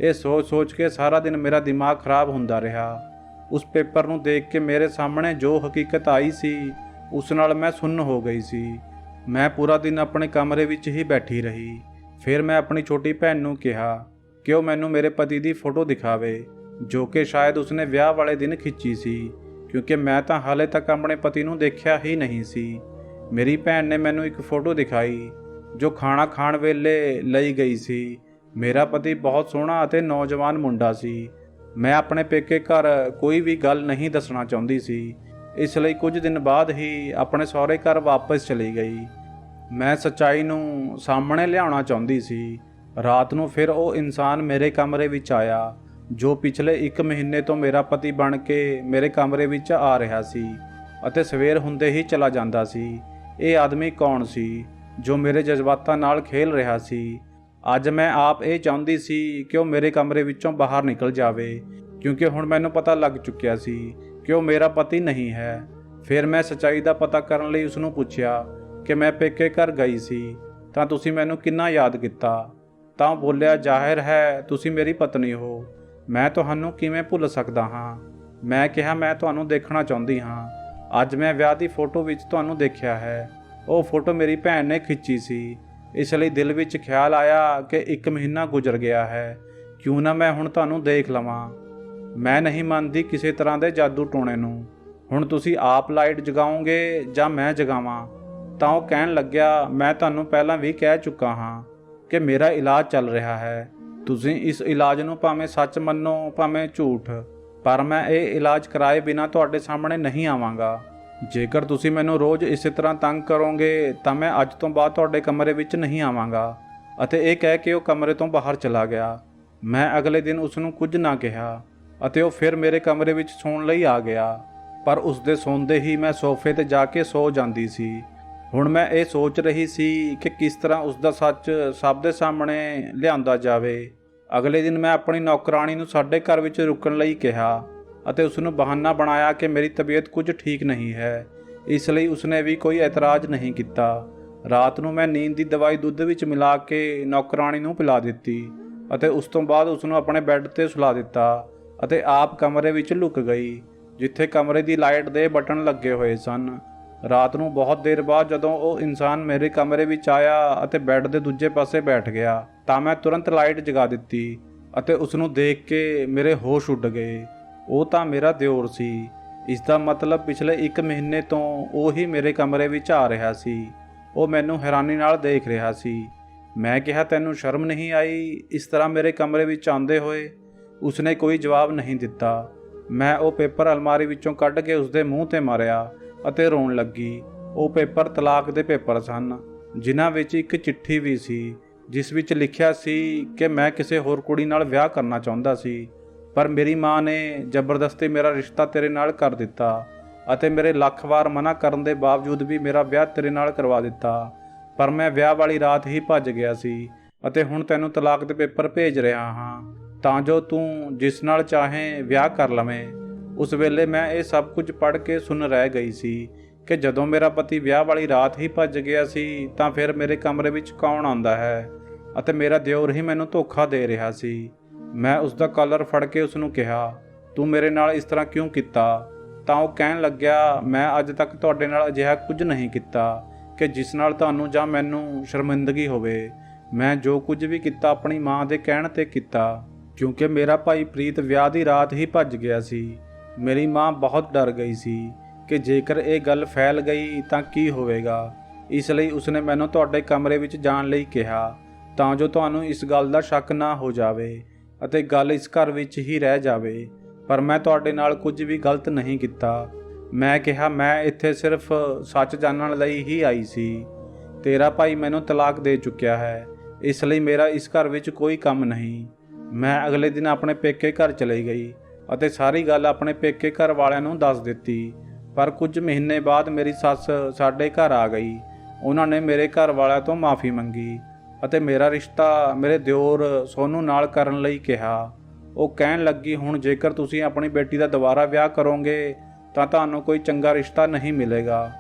ਇਹ ਸੋਚ ਕੇ ਸਾਰਾ ਦਿਨ ਮੇਰਾ ਦਿਮਾਗ ਖਰਾਬ ਹੁੰਦਾ ਰਿਹਾ। ਉਸ ਪੇਪਰ ਨੂੰ ਦੇਖ ਕੇ ਮੇਰੇ ਸਾਹਮਣੇ ਜੋ ਹਕੀਕਤ ਆਈ ਸੀ ਉਸ ਨਾਲ ਮੈਂ ਸੁੰਨ ਹੋ ਗਈ ਸੀ। ਮੈਂ ਪੂਰਾ ਦਿਨ ਆਪਣੇ ਕਮਰੇ ਵਿੱਚ ਹੀ ਬੈਠੀ ਰਹੀ। ਫਿਰ ਮੈਂ ਆਪਣੀ ਛੋਟੀ ਭੈਣ ਨੂੰ ਕਿਹਾ ਕਿ ਉਹ ਮੈਨੂੰ ਮੇਰੇ ਪਤੀ ਦੀ ਫੋਟੋ ਦਿਖਾਵੇ ਜੋ ਕਿ ਸ਼ਾਇਦ ਉਸਨੇ ਵਿਆਹ ਵਾਲੇ ਦਿਨ ਖਿੱਚੀ ਸੀ, ਕਿਉਂਕਿ ਮੈਂ ਤਾਂ ਹਾਲੇ ਤੱਕ ਆਪਣੇ ਪਤੀ ਨੂੰ ਦੇਖਿਆ ਹੀ ਨਹੀਂ ਸੀ। ਮੇਰੀ ਭੈਣ ਨੇ ਮੈਨੂੰ ਇੱਕ ਫੋਟੋ ਦਿਖਾਈ ਜੋ ਖਾਣਾ ਖਾਣ ਵੇਲੇ ਲਈ ਗਈ ਸੀ। ਮੇਰਾ ਪਤੀ ਬਹੁਤ ਸੋਹਣਾ ਅਤੇ ਨੌਜਵਾਨ ਮੁੰਡਾ ਸੀ। ਮੈਂ ਆਪਣੇ ਪੇਕੇ ਘਰ ਕੋਈ ਵੀ ਗੱਲ ਨਹੀਂ ਦੱਸਣਾ ਚਾਹੁੰਦੀ ਸੀ, ਇਸ ਲਈ ਕੁਝ ਦਿਨ ਬਾਅਦ ਹੀ ਆਪਣੇ ਸਹੁਰੇ ਘਰ ਵਾਪਸ ਚਲੀ ਗਈ। ਮੈਂ ਸੱਚਾਈ ਨੂੰ ਸਾਹਮਣੇ ਲਿਆਉਣਾ ਚਾਹੁੰਦੀ ਸੀ। ਰਾਤ ਨੂੰ ਫਿਰ ਉਹ ਇਨਸਾਨ ਮੇਰੇ ਕਮਰੇ ਵਿੱਚ ਆਇਆ, ਜੋ ਪਿਛਲੇ 1 ਮਹੀਨੇ ਤੋਂ ਮੇਰਾ ਪਤੀ ਬਣ ਕੇ ਮੇਰੇ ਕਮਰੇ ਵਿੱਚ ਆ ਰਿਹਾ ਸੀ ਅਤੇ ਸਵੇਰ ਹੁੰਦੇ ਹੀ ਚਲਾ ਜਾਂਦਾ ਸੀ। ਇਹ ਆਦਮੀ ਕੌਣ ਸੀ ਜੋ ਮੇਰੇ ਜਜ਼ਬਾਤਾਂ ਨਾਲ ਖੇਲ ਰਿਹਾ ਸੀ? ਅੱਜ ਮੈਂ ਆਪ ਇਹ ਚਾਹੁੰਦੀ ਸੀ ਕਿ ਉਹ ਮੇਰੇ ਕਮਰੇ ਵਿੱਚੋਂ ਬਾਹਰ ਨਿਕਲ ਜਾਵੇ, ਕਿਉਂਕਿ ਹੁਣ ਮੈਨੂੰ ਪਤਾ ਲੱਗ ਚੁੱਕਿਆ ਸੀ ਕਿ ਉਹ ਮੇਰਾ ਪਤੀ ਨਹੀਂ ਹੈ। ਫਿਰ ਮੈਂ ਸੱਚਾਈ ਦਾ ਪਤਾ ਕਰਨ ਲਈ ਉਸਨੂੰ ਪੁੱਛਿਆ ਕਿ ਮੈਂ ਪੇਕੇ ਘਰ ਗਈ ਸੀ ਤਾਂ ਤੁਸੀਂ ਮੈਨੂੰ ਕਿੰਨਾ ਯਾਦ ਕੀਤਾ? ਤਾਂ ਉਹ ਬੋਲਿਆ, ਜ਼ਾਹਿਰ ਹੈ ਤੁਸੀਂ ਮੇਰੀ ਪਤਨੀ ਹੋ, ਮੈਂ ਤੁਹਾਨੂੰ ਕਿਵੇਂ ਭੁੱਲ ਸਕਦਾ ਹਾਂ। ਮੈਂ ਕਿਹਾ, ਮੈਂ ਤੁਹਾਨੂੰ ਦੇਖਣਾ ਚਾਹੁੰਦੀ ਹਾਂ। ਅੱਜ ਮੈਂ ਵਿਆਹ ਦੀ ਫੋਟੋ ਵਿੱਚ ਤੁਹਾਨੂੰ ਦੇਖਿਆ ਹੈ। ਉਹ ਫੋਟੋ ਮੇਰੀ ਭੈਣ ਨੇ ਖਿੱਚੀ ਸੀ, ਇਸ ਲਈ ਦਿਲ ਵਿੱਚ ਖਿਆਲ ਆਇਆ ਕਿ 1 ਮਹੀਨਾ ਗੁਜ਼ਰ ਗਿਆ ਹੈ, ਕਿਉਂ ਨਾ ਮੈਂ ਹੁਣ ਤੁਹਾਨੂੰ ਦੇਖ ਲਵਾਂ। ਮੈਂ ਨਹੀਂ ਮੰਨਦੀ ਕਿਸੇ ਤਰ੍ਹਾਂ ਦੇ ਜਾਦੂ ਟੋਣੇ ਨੂੰ। ਹੁਣ ਤੁਸੀਂ ਆਪ ਲਾਈਟ ਜਗਾਓਗੇ ਜਾਂ ਮੈਂ ਜਗਾਵਾਂ? ਤਾਂ ਉਹ ਕਹਿਣ ਲੱਗਿਆ, ਮੈਂ ਤੁਹਾਨੂੰ ਪਹਿਲਾਂ ਵੀ ਕਹਿ ਚੁੱਕਾ ਹਾਂ ਕਿ ਮੇਰਾ ਇਲਾਜ ਚੱਲ ਰਿਹਾ ਹੈ। ਤੁਸੀਂ ਇਸ ਇਲਾਜ ਨੂੰ ਭਾਵੇਂ ਸੱਚ ਮੰਨੋ ਭਾਵੇਂ ਝੂਠ, ਪਰ ਮੈਂ ਇਹ ਇਲਾਜ ਕਰਾਏ ਬਿਨਾਂ ਤੁਹਾਡੇ ਸਾਹਮਣੇ ਨਹੀਂ ਆਵਾਂਗਾ। ਜੇਕਰ ਤੁਸੀਂ ਮੈਨੂੰ ਰੋਜ਼ ਇਸੇ ਤਰ੍ਹਾਂ ਤੰਗ ਕਰੋਗੇ ਤਾਂ ਮੈਂ ਅੱਜ ਤੋਂ ਬਾਅਦ ਤੁਹਾਡੇ ਕਮਰੇ ਵਿੱਚ ਨਹੀਂ ਆਵਾਂਗਾ। ਅਤੇ ਇਹ ਕਹਿ ਕੇ ਉਹ ਕਮਰੇ ਤੋਂ ਬਾਹਰ ਚਲਾ ਗਿਆ। ਮੈਂ ਅਗਲੇ ਦਿਨ ਉਸ ਨੂੰ ਕੁਝ ਨਾ ਕਿਹਾ ਅਤੇ ਉਹ ਫਿਰ ਮੇਰੇ ਕਮਰੇ ਵਿੱਚ ਸੌਣ ਲਈ ਆ ਗਿਆ, ਪਰ ਉਸ ਦੇ ਸੌਂਦੇ ਹੀ ਮੈਂ ਸੋਫੇ 'ਤੇ ਜਾ ਕੇ ਸੌ ਜਾਂਦੀ ਸੀ। ਹੁਣ ਮੈਂ ਇਹ ਸੋਚ ਰਹੀ ਸੀ ਕਿ ਕਿਸ ਤਰ੍ਹਾਂ ਉਸ ਦਾ ਸੱਚ ਸਭ ਦੇ ਸਾਹਮਣੇ ਲਿਆਂਦਾ ਜਾਵੇ। ਅਗਲੇ ਦਿਨ ਮੈਂ ਆਪਣੀ ਨੌਕਰਾਣੀ ਨੂੰ ਸਾਡੇ ਘਰ ਵਿੱਚ ਰੁਕਣ ਲਈ ਕਿਹਾ ਅਤੇ ਉਸ ਨੂੰ ਬਹਾਨਾ ਬਣਾਇਆ ਕਿ ਮੇਰੀ ਤਬੀਅਤ ਕੁਝ ਠੀਕ ਨਹੀਂ ਹੈ, ਇਸ ਲਈ ਉਸਨੇ ਵੀ ਕੋਈ ਇਤਰਾਜ਼ ਨਹੀਂ ਕੀਤਾ। ਰਾਤ ਨੂੰ ਮੈਂ ਨੀਂਦ ਦੀ ਦਵਾਈ ਦੁੱਧ ਵਿੱਚ ਮਿਲਾ ਕੇ ਨੌਕਰਾਣੀ ਨੂੰ ਪਿਲਾ ਦਿੱਤੀ ਅਤੇ ਉਸ ਤੋਂ ਬਾਅਦ ਉਸ ਨੂੰ ਆਪਣੇ ਬੈੱਡ 'ਤੇ ਸੁਲਾ ਦਿੱਤਾ ਅਤੇ ਆਪ ਕਮਰੇ ਵਿੱਚ ਲੁਕ ਗਈ, ਜਿੱਥੇ ਕਮਰੇ ਦੀ ਲਾਈਟ ਦੇ ਬਟਨ ਲੱਗੇ ਹੋਏ ਸਨ। ਰਾਤ ਨੂੰ ਬਹੁਤ ਦੇਰ ਬਾਅਦ ਜਦੋਂ ਉਹ ਇਨਸਾਨ ਮੇਰੇ ਕਮਰੇ ਵਿੱਚ ਆਇਆ ਅਤੇ ਬੈੱਡ ਦੇ ਦੂਜੇ ਪਾਸੇ ਬੈਠ ਗਿਆ, ਤਾਂ ਮੈਂ ਤੁਰੰਤ ਲਾਈਟ ਜਗਾ ਦਿੱਤੀ ਅਤੇ ਉਸ ਨੂੰ ਦੇਖ ਕੇ ਮੇਰੇ ਹੋਸ਼ ਉੱਡ ਗਏ। ਉਹ ਤਾਂ ਮੇਰਾ ਦਿਓਰ ਸੀ। ਇਸ ਦਾ ਮਤਲਬ ਪਿਛਲੇ 1 ਮਹੀਨੇ ਤੋਂ ਉਹ ਹੀ ਮੇਰੇ ਕਮਰੇ ਵਿੱਚ ਆ ਰਿਹਾ ਸੀ। ਉਹ ਮੈਨੂੰ ਹੈਰਾਨੀ ਨਾਲ ਦੇਖ ਰਿਹਾ ਸੀ। ਮੈਂ ਕਿਹਾ, ਤੈਨੂੰ ਸ਼ਰਮ ਨਹੀਂ ਆਈ ਇਸ ਤਰ੍ਹਾਂ ਮੇਰੇ ਕਮਰੇ ਵਿੱਚ ਆਉਂਦੇ ਹੋਏ? ਉਸਨੇ ਕੋਈ ਜਵਾਬ ਨਹੀਂ ਦਿੱਤਾ। ਮੈਂ ਉਹ ਪੇਪਰ ਅਲਮਾਰੀ ਵਿੱਚੋਂ ਕੱਢ ਕੇ ਉਸਦੇ ਮੂੰਹ 'ਤੇ ਮਾਰਿਆ ਅਤੇ ਰੋਣ ਲੱਗੀ। ਉਹ ਪੇਪਰ ਤਲਾਕ ਦੇ ਪੇਪਰ ਸਨ, ਜਿਨ੍ਹਾਂ ਵਿੱਚ ਇੱਕ ਚਿੱਠੀ ਵੀ ਸੀ, ਜਿਸ ਵਿੱਚ ਲਿਖਿਆ ਸੀ ਕਿ ਮੈਂ ਕਿਸੇ ਹੋਰ ਕੁੜੀ ਨਾਲ ਵਿਆਹ ਕਰਨਾ ਚਾਹੁੰਦਾ ਸੀ, ਪਰ ਮੇਰੀ ਮਾਂ ਨੇ ਜ਼ਬਰਦਸਤੀ ਮੇਰਾ ਰਿਸ਼ਤਾ ਤੇਰੇ ਨਾਲ ਕਰ ਦਿੱਤਾ ਅਤੇ ਮੇਰੇ ਲੱਖ ਵਾਰ ਮਨਾ ਕਰਨ ਦੇ ਬਾਵਜੂਦ ਵੀ ਮੇਰਾ ਵਿਆਹ ਤੇਰੇ ਨਾਲ ਕਰਵਾ ਦਿੱਤਾ। ਪਰ ਮੈਂ ਵਿਆਹ ਵਾਲੀ ਰਾਤ ਹੀ ਭੱਜ ਗਿਆ ਸੀ ਅਤੇ ਹੁਣ ਤੈਨੂੰ ਤਲਾਕ ਦੇ ਪੇਪਰ ਭੇਜ ਰਿਹਾ ਹਾਂ ਤਾਂ ਜੋ ਤੂੰ ਜਿਸ ਨਾਲ ਚਾਹੇ ਵਿਆਹ ਕਰ ਲਵੇਂ। ਉਸ ਵੇਲੇ ਮੈਂ ਇਹ ਸਭ ਕੁਝ ਪੜ੍ਹ ਕੇ ਸੁਣ ਰਹਿ ਗਈ ਸੀ ਕਿ ਜਦੋਂ ਮੇਰਾ ਪਤੀ ਵਿਆਹ ਵਾਲੀ ਰਾਤ ਹੀ ਭੱਜ ਗਿਆ ਸੀ ਤਾਂ ਫਿਰ ਮੇਰੇ ਕਮਰੇ ਵਿੱਚ ਕੌਣ ਆਉਂਦਾ ਹੈ ਅਤੇ ਮੇਰਾ ਦਿਓਰ ਹੀ ਮੈਨੂੰ ਧੋਖਾ ਦੇ ਰਿਹਾ ਸੀ। ਮੈਂ ਉਸ ਦਾ ਕਾਲਰ ਫੜ ਕੇ ਉਸ ਨੂੰ ਕਿਹਾ, ਤੂੰ ਮੇਰੇ ਨਾਲ ਇਸ ਤਰ੍ਹਾਂ ਕਿਉਂ ਕੀਤਾ? ਤਾਂ ਉਹ ਕਹਿਣ ਲੱਗਿਆ, ਮੈਂ ਅੱਜ ਤੱਕ ਤੁਹਾਡੇ ਨਾਲ ਅਜਿਹਾ ਕੁਝ ਨਹੀਂ ਕੀਤਾ ਕਿ ਜਿਸ ਨਾਲ ਤੁਹਾਨੂੰ ਜਾਂ ਮੈਨੂੰ ਸ਼ਰਮਿੰਦਗੀ ਹੋਵੇ। ਮੈਂ ਜੋ ਕੁਝ ਵੀ ਕੀਤਾ ਆਪਣੀ ਮਾਂ ਦੇ ਕਹਿਣ 'ਤੇ ਕੀਤਾ, ਕਿਉਂਕਿ ਮੇਰਾ ਭਾਈ ਪ੍ਰੀਤ ਵਿਆਹ ਦੀ ਰਾਤ ਹੀ ਭੱਜ ਗਿਆ ਸੀ। ਮੇਰੀ ਮਾਂ ਬਹੁਤ ਡਰ ਗਈ ਸੀ ਕਿ ਜੇਕਰ ਇਹ ਗੱਲ ਫੈਲ ਗਈ ਤਾਂ ਕੀ ਹੋਵੇਗਾ। ਇਸ ਲਈ ਉਸਨੇ ਮੈਨੂੰ ਤੁਹਾਡੇ ਕਮਰੇ ਵਿੱਚ ਜਾਣ ਲਈ ਕਿਹਾ ਤਾਂ ਜੋ ਤੁਹਾਨੂੰ ਇਸ ਗੱਲ ਦਾ ਸ਼ੱਕ ਨਾ ਹੋ ਜਾਵੇ ਅਤੇ ਗੱਲ ਇਸ ਘਰ ਵਿੱਚ ਹੀ ਰਹਿ ਜਾਵੇ। ਪਰ ਮੈਂ ਤੁਹਾਡੇ ਨਾਲ ਕੁਝ ਵੀ ਗਲਤ ਨਹੀਂ ਕੀਤਾ। ਮੈਂ ਕਿਹਾ, ਮੈਂ ਇੱਥੇ ਸਿਰਫ ਸੱਚ ਜਾਣਨ ਲਈ ਹੀ ਆਈ ਸੀ। ਤੇਰਾ ਭਾਈ ਮੈਨੂੰ ਤਲਾਕ ਦੇ ਚੁੱਕਿਆ ਹੈ, ਇਸ ਲਈ ਮੇਰਾ ਇਸ ਘਰ ਵਿੱਚ ਕੋਈ ਕੰਮ ਨਹੀਂ। ਮੈਂ ਅਗਲੇ ਦਿਨ ਆਪਣੇ ਪੇਕੇ ਘਰ ਚਲੀ ਗਈ ਅਤੇ ਸਾਰੀ ਗੱਲ ਆਪਣੇ ਪੇਕੇ ਘਰ ਵਾਲਿਆਂ ਨੂੰ ਦੱਸ ਦਿੱਤੀ। ਪਰ ਕੁਝ ਮਹੀਨੇ ਬਾਅਦ ਮੇਰੀ ਸੱਸ ਸਾਡੇ ਘਰ ਆ ਗਈ। ਉਹਨਾਂ ਨੇ ਮੇਰੇ ਘਰ ਵਾਲਿਆਂ ਤੋਂ ਮਾफ़ੀ ਮੰਗੀ ਅਤੇ ਮੇਰਾ ਰਿਸ਼ਤਾ ਮੇਰੇ ਦਿਓਰ ਸੋਨੂ ਨਾਲ ਕਰਨ ਲਈ ਕਿਹਾ। ਉਹ ਕਹਿਣ ਲੱਗੀ, ਹੁਣ ਜੇਕਰ ਤੁਸੀਂ ਆਪਣੀ ਬੇਟੀ ਦਾ ਦੁਬਾਰਾ ਵਿਆਹ ਕਰੋਗੇ ਤਾਂ ਤੁਹਾਨੂੰ ਕੋਈ ਚੰਗਾ ਰਿਸ਼ਤਾ ਨਹੀਂ ਮਿਲੇਗਾ।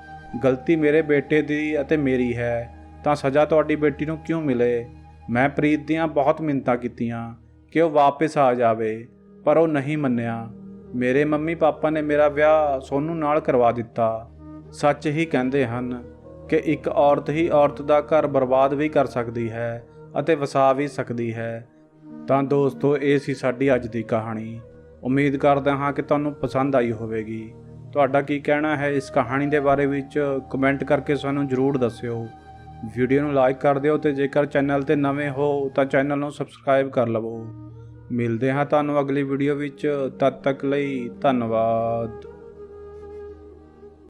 ਗਲਤੀ ਮੇਰੇ ਬੇਟੇ ਦੀ ਅਤੇ ਮੇਰੀ ਹੈ, ਤਾਂ ਸਜ਼ਾ ਤੁਹਾਡੀ ਬੇਟੀ ਨੂੰ ਕਿਉਂ ਮਿਲੇ? ਮੈਂ ਪ੍ਰੀਤ ਦੀਆਂ ਬਹੁਤ ਮਿੰਨਤਾਂ ਕੀਤੀਆਂ ਕਿ ਉਹ ਵਾਪਸ ਆ ਜਾਵੇ, ਪਰ ਉਹ ਨਹੀਂ ਮੰਨਿਆ। ਮੇਰੇ ਮੰਮੀ ਪਾਪਾ ਨੇ ਮੇਰਾ ਵਿਆਹ ਸੋਨੂ ਨਾਲ ਕਰਵਾ ਦਿੱਤਾ। ਸੱਚ ਹੀ ਕਹਿੰਦੇ ਹਨ ਕਿ ਇੱਕ ਔਰਤ ਹੀ ਔਰਤ ਦਾ ਘਰ ਬਰਬਾਦ ਵੀ ਕਰ ਸਕਦੀ ਹੈ ਅਤੇ ਵਸਾ ਵੀ ਸਕਦੀ ਹੈ। ਤਾਂ ਦੋਸਤੋ, ਇਹ ਸੀ ਸਾਡੀ ਅੱਜ ਦੀ ਕਹਾਣੀ। ਉਮੀਦ ਕਰਦਾ ਹਾਂ ਕਿ ਤੁਹਾਨੂੰ ਪਸੰਦ ਆਈ ਹੋਵੇਗੀ। ਤੁਹਾਡਾ ਕੀ ਕਹਿਣਾ ਹੈ ਇਸ ਕਹਾਣੀ ਦੇ ਬਾਰੇ ਵਿੱਚ ਕਮੈਂਟ ਕਰਕੇ ਸਾਨੂੰ ਜ਼ਰੂਰ ਦੱਸਿਓ। ਵੀਡੀਓ ਨੂੰ ਲਾਈਕ ਕਰ ਦਿਓ ਤੇ ਜੇਕਰ ਚੈਨਲ ਤੇ ਨਵੇਂ ਹੋ ਤਾਂ ਚੈਨਲ ਨੂੰ ਸਬਸਕ੍ਰਾਈਬ ਕਰ ਲਵੋ। ਮਿਲਦੇ ਹਾਂ ਤੁਹਾਨੂੰ ਅਗਲੀ ਵੀਡੀਓ ਵਿੱਚ। ਤਦ ਤੱਕ ਲਈ ਧੰਨਵਾਦ।